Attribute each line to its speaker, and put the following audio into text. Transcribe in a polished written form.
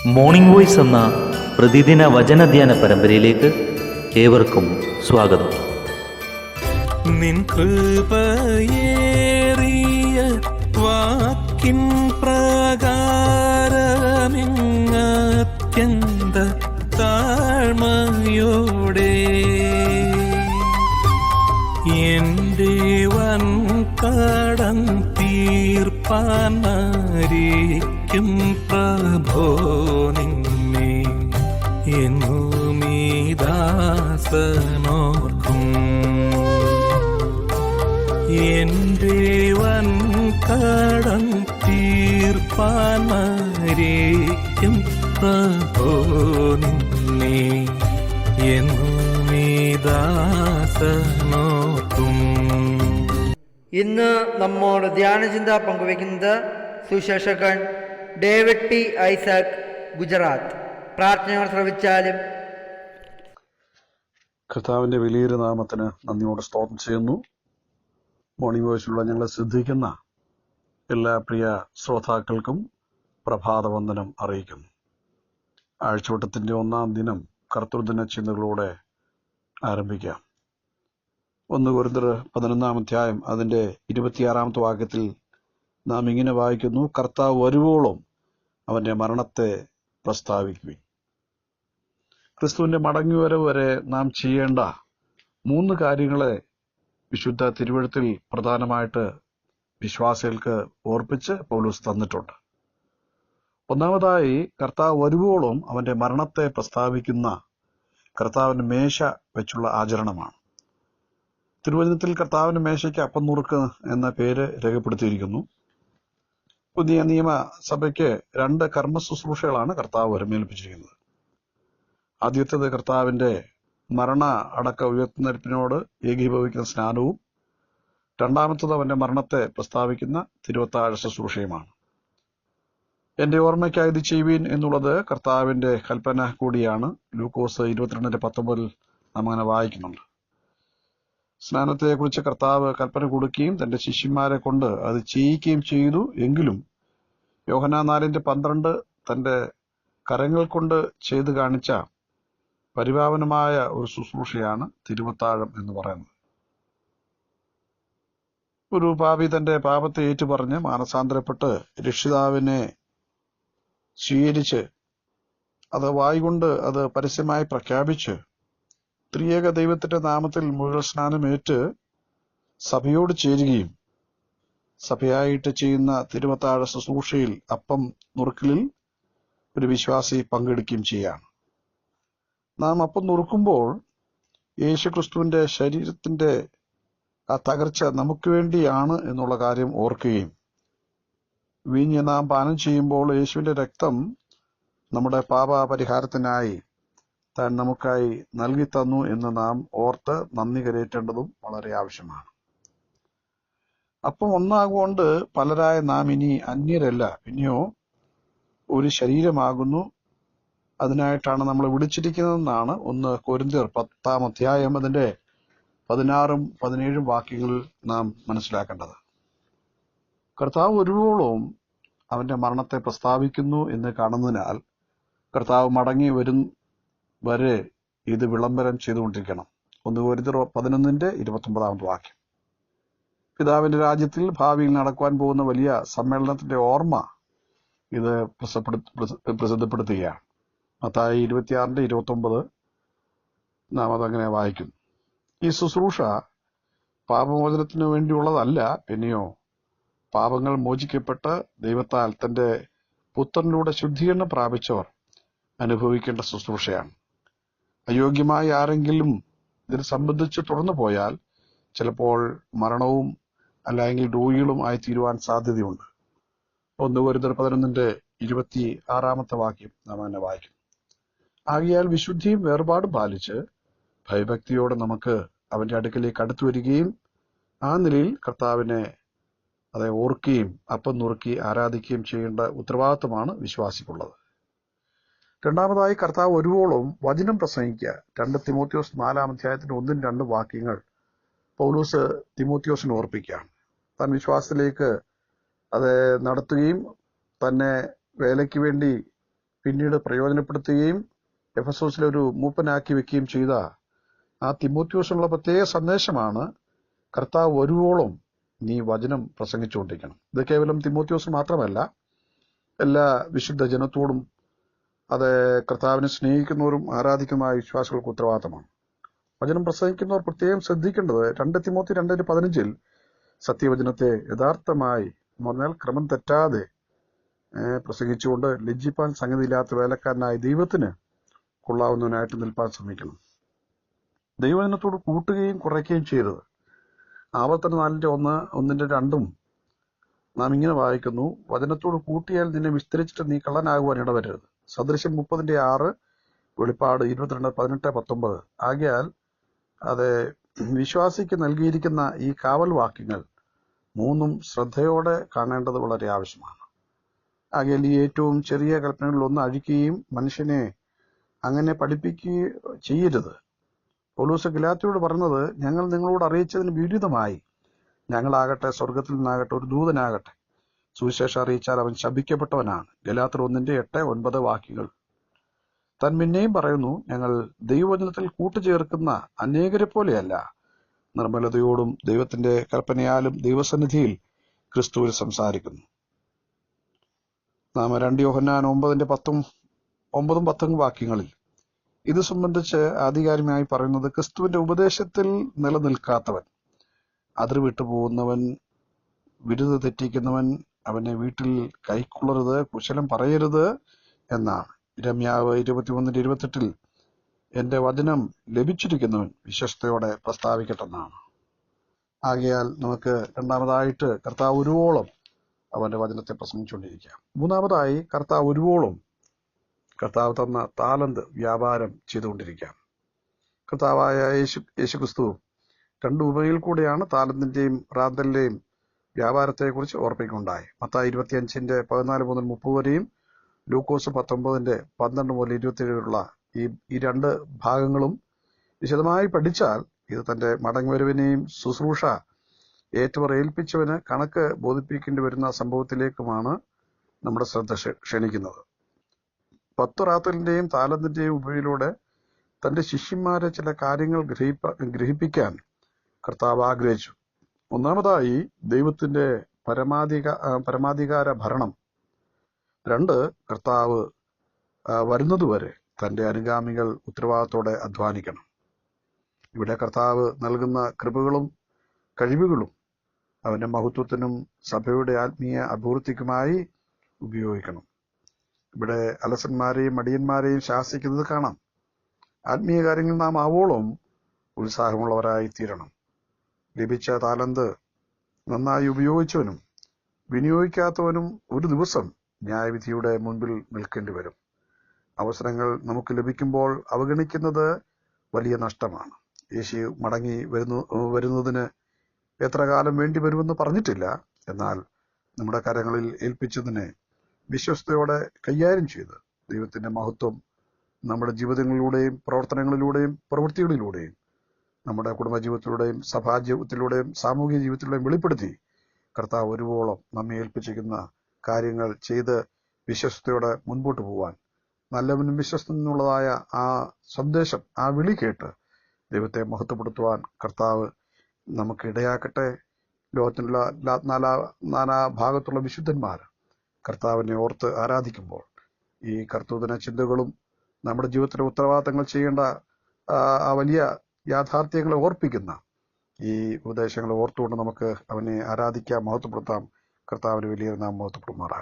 Speaker 1: Morning voice എന്ന പ്രതിദിന വചനധ്യാന പരമ്പരയിലേക്ക് ഏവർക്കും സ്വാഗതം.
Speaker 2: നിൻ കൃപയേറിയ വാക്കിൻ പ്രകാരമിങ്ങത്യന്ത താഴ്മയോടെ എൻ്റെ വൻ കടം തീർപ്പാനായിരിക്കും പ്രഭോ നിന്നെ എന്നുമീ ദാസനോർക്കും. എൻ്റെ വൻ കടം തീർപ്പാനായിരിക്കും പ്രഭോ നിന്നെ എന്നുമീ ദാസനോർക്കും.
Speaker 3: ഇന്ന് നമ്മോട് ധ്യാനചിന്ത പങ്കുവയ്ക്കുന്നത് സുശേഷകൻ ഡേവിഡ് പി ഐസക്, ഗുജറാത്ത്. പ്രാർത്ഥനയോട് ശ്രവിച്ചാലും.
Speaker 4: കർത്താവിന്റെ വലിയൊരു നാമത്തിന് നന്ദിയോടെ സ്തോത്രം ചെയ്യുന്നു. മോർണിംഗ് വോയിസിലുള്ള ഞങ്ങളെ ശ്രദ്ധിക്കുന്ന എല്ലാ പ്രിയ ശ്രോതാക്കൾക്കും പ്രഭാതവന്ദനം അറിയിക്കുന്നു. ആഴ്ചവട്ടത്തിന്റെ 1-ാം ദിനം കർത്തൃദിന ചിന്തകളോടെ ആരംഭിക്കാം. 1 കൊരിന്ത്യർ 11-ാം അധ്യായം അതിന്റെ 26-ാമത്തെ വാക്യത്തിൽ നാം ഇങ്ങനെ വായിക്കുന്നു: കർത്താവ് വരുവോളം അവന്റെ മരണത്തെ പ്രസ്താവിക്കുവിൻ. ക്രിസ്തുവിന്റെ മടങ്ങിവരവ് വരെ നാം ചെയ്യേണ്ട 3 കാര്യങ്ങളെ വിശുദ്ധ തിരുവെഴുത്തിൽ പ്രധാനമായിട്ട് വിശ്വാസികൾക്ക് ഓർപ്പിച്ച് പൗലോസ് തന്നിട്ടുണ്ട്. ഒന്നാമതായി, കർത്താവ് വരുവോളം അവന്റെ മരണത്തെ പ്രസ്താവിക്കുന്ന കർത്താവിന്റെ മേശ വെച്ചുള്ള ആചരണമാണ്. തിരുവചനത്തിൽ കർത്താവിന്റെ മേശയ്ക്ക് അപ്പം നുറുക്ക് എന്ന പേര് രേഖപ്പെടുത്തിയിരിക്കുന്നു. പുതിയ നിയമ സഭയ്ക്ക് 2 കർമ്മ ശുശ്രൂഷകളാണ് കർത്താവ് വരമേൽപ്പിച്ചിരിക്കുന്നത്. ആദ്യത്തേത് കർത്താവിന്റെ മരണ അടക്ക ഉയർത്തുന്നതിനോട് ഏകീഭവിക്കുന്ന സ്നാനവും, രണ്ടാമത്തത് അവന്റെ മരണത്തെ പ്രസ്താവിക്കുന്ന തിരുവത്താഴ ശുശ്രൂഷയുമാണ്. എന്റെ ഓർമ്മയ്ക്കായി ഇത് ചെയ്യുവീൻ എന്നുള്ളത് കർത്താവിന്റെ കൽപ്പന കൂടിയാണ്. ലൂക്കോസ് 22:19 നാം അങ്ങനെ വായിക്കുന്നുണ്ട്. സ്നാനത്തെക്കുറിച്ച് കർത്താവ് കൽപ്പന കൊടുക്കുകയും തന്റെ ശിഷ്യന്മാരെ കൊണ്ട് അത് ചെയ്യിക്കുകയും ചെയ്തു. എങ്കിലും യോഹന്നാൻ 4:12 തന്റെ കരങ്ങൾ കൊണ്ട് ചെയ്തു കാണിച്ച പരിപാവനമായ ഒരു ശുശ്രൂഷയാണ് തിരുവത്താഴം എന്ന് പറയുന്നത്. ഒരു പാപി തന്റെ പാപത്തെ ഏറ്റുപറഞ്ഞ് മാനസാന്തരപ്പെട്ട് രക്ഷിതാവിനെ സ്വീകരിച്ച് അത് വായ്കൊണ്ട് അത് പരസ്യമായി പ്രഖ്യാപിച്ച് ത്രിയേക ദൈവത്തിന്റെ നാമത്തിൽ മുഴുവൻ സ്നാനമേറ്റ് സഭയോട് ചേരുകയും സഭയായിട്ട് ചെയ്യുന്ന തിരുവത്താഴ ശുശ്രൂഷയിൽ അപ്പം നുറുക്കലിൽ ഒരു വിശ്വാസി പങ്കെടുക്കുകയും ചെയ്യാണ്. നാം അപ്പം നുറുക്കുമ്പോൾ യേശുക്രിസ്തുവിന്റെ ശരീരത്തിന്റെ ആ തകർച്ച നമുക്ക് വേണ്ടിയാണ് എന്നുള്ള കാര്യം ഓർക്കുകയും, വീഞ്ഞ് നാം പാനം ചെയ്യുമ്പോൾ യേശുവിന്റെ രക്തം നമ്മുടെ പാപപരിഹാരത്തിനായി താൻ നമുക്കായി നൽകി തന്നു എന്ന് നാം ഓർത്ത് നന്ദി കരയേറ്റേണ്ടതും വളരെ ആവശ്യമാണ്. അപ്പം ഒന്നാകൊണ്ട് പലരായ നാം ഇനി അന്യരല്ല, പിന്നെയോ ഒരു ശരീരമാകുന്നു. അതിനായിട്ടാണ് നമ്മൾ വിളിച്ചിരിക്കുന്നതെന്നാണ് 1 കൊരിന്ത്യർ 10-ാം അധ്യായം അതിന്റെ 16-ഉം 17-ഉം വാക്യങ്ങളിൽ നാം മനസ്സിലാക്കേണ്ടത്. കർത്താവ് ഒരുവോളം അവന്റെ മരണത്തെ പ്രസ്താവിക്കുന്നു എന്ന് കാണുന്നതിനാൽ കർത്താവ് മടങ്ങി വരും വരെ ഇത് വിളംബരം ചെയ്തുകൊണ്ടിരിക്കണം. 1 കൊരിന്ത്യർ 11:29 വാക്യം. പിതാവിന്റെ രാജ്യത്തിൽ ഭാവിയിൽ നടക്കുവാൻ പോകുന്ന വലിയ സമ്മേളനത്തിന്റെ ഓർമ്മ ഇത് പ്രസിദ്ധപ്പെടുത്തുകയാണ്. മത്തായി 26:29 നാം അതങ്ങനെ വായിക്കുന്നു. ഈ ശുശ്രൂഷ പാപമോചനത്തിനു വേണ്ടിയുള്ളതല്ല, പിന്നെയോ പാപങ്ങൾ മോചിക്കപ്പെട്ട് ദൈവത്താൽ തന്റെ പുത്രനിലൂടെ ശുദ്ധീകരണം പ്രാപിച്ചവർ അനുഭവിക്കേണ്ട ശുശ്രൂഷയാണ്. അയോഗ്യമായ ആരെങ്കിലും ഇതിൽ സംബന്ധിച്ച് തുടർന്നു പോയാൽ ചിലപ്പോൾ മരണവും അല്ലെങ്കിൽ രോഗികളും ആയി തീരുവാൻ സാധ്യതയുണ്ട്. 1 കൊരിന്ത്യർ 11:26 വാക്യം നാം അങ്ങനെ വായിക്കും. ആകയാൽ വിശുദ്ധിയും വേർപാടും പാലിച്ച് ഭയഭക്തിയോടെ നമുക്ക് അവന്റെ അടുക്കലേക്ക് അടുത്തു വരികയും ആ നിലയിൽ കർത്താവിനെ ഓർക്കുകയും അപ്പം നുറുക്കി ആരാധിക്കുകയും ചെയ്യേണ്ട ഉത്തരവാദിത്വമാണ് വിശ്വാസിക്കുള്ളത്. രണ്ടാമതായി, കർത്താവ് ഒരുവോളം വചനം പ്രസംഗിക്കുക. 2 തിമോത്തിയോസ് 4-ാം അധ്യായത്തിന്റെ 1-2 വാക്യങ്ങൾ പൗലോസ് തിമോത്തിയോസിനെ ഓർപ്പിക്കുകയാണ്. താൻ വിശ്വാസത്തിലേക്ക് അത് നടത്തുകയും തന്നെ വേലയ്ക്ക് വേണ്ടി പിന്നീട് പ്രയോജനപ്പെടുത്തുകയും എഫെസോസിലെ ഒരു മൂപ്പനാക്കി വെക്കുകയും ചെയ്ത ആ തിമോത്തിയോസിനുള്ള പ്രത്യേക സന്ദേശമാണ്, കർത്താവ് വരുവോളം നീ വചനം പ്രസംഗിച്ചുകൊണ്ടിരിക്കണം. ഇത് കേവലം തിമോത്തിയോസ് മാത്രമല്ല, എല്ലാ വിശുദ്ധ ജനത്തോടും, അത് കർത്താവിനെ സ്നേഹിക്കുന്നവരും ആരാധിക്കുന്നതുമായ വിശ്വാസികൾക്ക് ഉത്തരവാദിത്തമാണ്. വചനം പ്രസംഗിക്കുന്നവർ പ്രത്യേകം ശ്രദ്ധിക്കേണ്ടത് 2 തിമോത്തി 2:15 സത്യവചനത്തെ യഥാർത്ഥമായി എന്ന് പറഞ്ഞാൽ ക്രമം തെറ്റാതെ പ്രസംഗിച്ചുകൊണ്ട് ലജ്ജിപ്പാൻ സംഗതിയില്ലാത്ത വേലക്കാരനായ ദൈവത്തിന് കൊള്ളാവുന്നവനായിട്ട് നിൽപ്പാൻ ശ്രമിക്കണം. ദൈവവചനത്തോട് കൂട്ടുകയും കുറയ്ക്കുകയും ചെയ്തത്. ആവർത്തന 4:1-2 നാം ഇങ്ങനെ വായിക്കുന്നു: വചനത്തോട് കൂട്ടിയാൽ നിന്നെ വിസ്തരിച്ചിട്ട് നീ കള്ളനാകുവാൻ ഇടവരരുത്. സദൃശ്യം 30:6, വെളിപ്പാട് 22:18-19. ആകയാൽ അത് വിശ്വാസിക്ക് നൽകിയിരിക്കുന്ന ഈ കാവൽ വാക്യങ്ങൾ 3 ശ്രദ്ധയോടെ കാണേണ്ടത് വളരെ ആവശ്യമാണ്. ആകയാൽ ഈ ഏറ്റവും ചെറിയ കൽപ്പനകളിലൊന്ന് അഴിക്കുകയും മനുഷ്യനെ അങ്ങനെ പഠിപ്പിക്കുകയും ചെയ്യരുത്. പൗലോസ് ഗലാത്യരോട് പറഞ്ഞത്, ഞങ്ങൾ നിങ്ങളോട് അറിയിച്ചതിന് വിരുദ്ധമായി ഞങ്ങളാകട്ടെ സ്വർഗത്തിൽ നിന്നാകട്ടെ ഒരു ദൂതനാകട്ടെ സുവിശേഷം അറിയിച്ചാൽ അവൻ ശപിക്കപ്പെട്ടവനാണ്. ഗലാത്യർ 1:8-9 വാക്യങ്ങൾ. താൻ പിന്നെയും പറയുന്നു, ഞങ്ങൾ ദൈവവചനത്തിൽ കൂട്ടുചേർക്കുന്ന അനേകരെ പോലെയല്ല, നിർമ്മലതയോടും ദൈവത്തിന്റെ കൽപ്പനയാലും ദൈവസന്നിധിയിൽ ക്രിസ്തുവിൽ സംസാരിക്കുന്നു. നാം 2 യോഹന്നാൻ 9:10 വാക്യങ്ങളിൽ ഇത് സംബന്ധിച്ച് ആധികാരികമായി പറയുന്നത്, ക്രിസ്തുവിന്റെ ഉപദേശത്തിൽ നിലനിൽക്കാത്തവൻ, അതിർ വിട്ടുപോകുന്നവൻ, വിരുദ്ധ തെറ്റിക്കുന്നവൻ അവനെ വീട്ടിൽ കൈക്കൊള്ളരുത്, കുശലം പറയരുത് എന്നാണ്. ഇരമ്യാവ് 21:28 എന്റെ വചനം ലഭിച്ചിരിക്കുന്നവൻ വിശ്വസ്തയോടെ പ്രസ്താവിക്കട്ടെന്നാണ്. ആകയാൽ നമുക്ക് രണ്ടാമതായിട്ട് കർത്താവ് ഒരുവോളം അവന്റെ വചനത്തെ പ്രസംഗിച്ചുകൊണ്ടിരിക്കാം. മൂന്നാമതായി കർത്താവ് ഒരുവോളം കർത്താവ് തന്ന താലന്ത് വ്യാപാരം ചെയ്തുകൊണ്ടിരിക്കാം. കർത്താവായ യേശുക്രിസ്തു 2 ഉപമയിൽ കൂടെയാണ് താലന്തിന്റെയും റാന്തലിന്റെയും വ്യാപാരത്തെക്കുറിച്ച് ഓർപ്പിക്കുകയുണ്ടായി. മത്തായി 25:14-30 വരെയും ലൂക്കോസ് 19:12-27 ഈ 2 ഭാഗങ്ങളും വിശദമായി പഠിച്ചാൽ ഇത് തന്റെ മടങ്ങുവരവിനെയും ശുശ്രൂഷ ഏറ്റവർ ഏൽപ്പിച്ചവന് കണക്ക് ബോധിപ്പിക്കേണ്ടി വരുന്ന സംഭവത്തിലേക്കുമാണ് നമ്മുടെ ശ്രദ്ധ ക്ഷണിക്കുന്നത്. 10 റാത്തലിന്റെയും താലന്തിന്റെയും ഉപമയിലൂടെ തന്റെ ശിഷ്യന്മാരെ ചില കാര്യങ്ങൾ ഗ്രഹിപ്പിക്കാൻ കർത്താവ് ആഗ്രഹിച്ചു. ഒന്നാമതായി ദൈവത്തിന്റെ പരമാധികാര ഭരണം. 2, കർത്താവ് വരുന്നതുവരെ തന്റെ അനുഗാമികൾ ഉത്തരവാദിത്തോടെ അധ്വാനിക്കണം. ഇവിടെ കർത്താവ് നൽകുന്ന കൃപകളും കഴിവുകളും അവന്റെ മഹത്വത്തിനും സഭയുടെ ആത്മീയ അഭിവൃദ്ധിക്കുമായി ഉപയോഗിക്കണം. ഇവിടെ അലസന്മാരെയും മടിയന്മാരെയും ശാസിക്കുന്നത് കാണാം. ആത്മീയ കാര്യങ്ങൾ നാം ആവോളം ഉത്സാഹമുള്ളവരായി തീരണം. ലഭിച്ച താലന്ത് നന്നായി ഉപയോഗിച്ചവനും വിനിയോഗിക്കാത്തവനും ഒരു ദിവസം ന്യായവിധിയുടെ മുൻപിൽ നിൽക്കേണ്ടി വരും. അവസരങ്ങൾ നമുക്ക് ലഭിക്കുമ്പോൾ അവഗണിക്കുന്നത് വലിയ നഷ്ടമാണ്. യേശു മടങ്ങി വരുന്നതിന് എത്ര കാലം വേണ്ടി വരുമെന്ന് പറഞ്ഞിട്ടില്ല. എന്നാൽ നമ്മുടെ കരങ്ങളിൽ ഏൽപ്പിച്ചതിനെ വിശ്വസ്തയോടെ കൈകാര്യം ചെയ്ത് ദൈവത്തിന്റെ മഹത്വം നമ്മുടെ ജീവിതങ്ങളിലൂടെയും പ്രവർത്തനങ്ങളിലൂടെയും പ്രവൃത്തികളിലൂടെയും നമ്മുടെ കുടുംബജീവിതത്തിലൂടെയും സഭാജീവിതത്തിലൂടെയും സാമൂഹിക ജീവിതത്തിലൂടെയും വെളിപ്പെടുത്തി കർത്താവ് ഒരുവോളം നമ്മെ ഏൽപ്പിച്ചിരിക്കുന്ന കാര്യങ്ങൾ ചെയ്ത് വിശ്വസ്തയോടെ മുൻപോട്ട് പോവാൻ, നല്ലവനും വിശ്വസ്തനുള്ളതായ ആ സന്ദേശം, ആ വിളി കേട്ട് ദൈവത്തെ മഹത്വപ്പെടുത്തുവാൻ കർത്താവ് നമുക്ക് ഇടയാക്കട്ടെ. ലോകത്തിലുള്ള നാനാ ഭാഗത്തുള്ള വിശുദ്ധന്മാർ കർത്താവിനെ ഓർത്ത് ആരാധിക്കുമ്പോൾ ഈ കർത്തൃദിന ചിന്തകളും നമ്മുടെ ജീവിതത്തിലെ ഉത്തരവാദിത്തങ്ങൾ ചെയ്യേണ്ട ആ വലിയ യാഥാർത്ഥ്യങ്ങളെ ഓർപ്പിക്കുന്ന ഈ ഉപദേശങ്ങളെ ഓർത്തുകൊണ്ട് നമുക്ക് അവനെ ആരാധിക്കാം, മഹത്വപ്പെടുത്താം. കർത്താവിന് വലിയ നാം മഹത്വപ്പെടുമാറാകട്ടെ.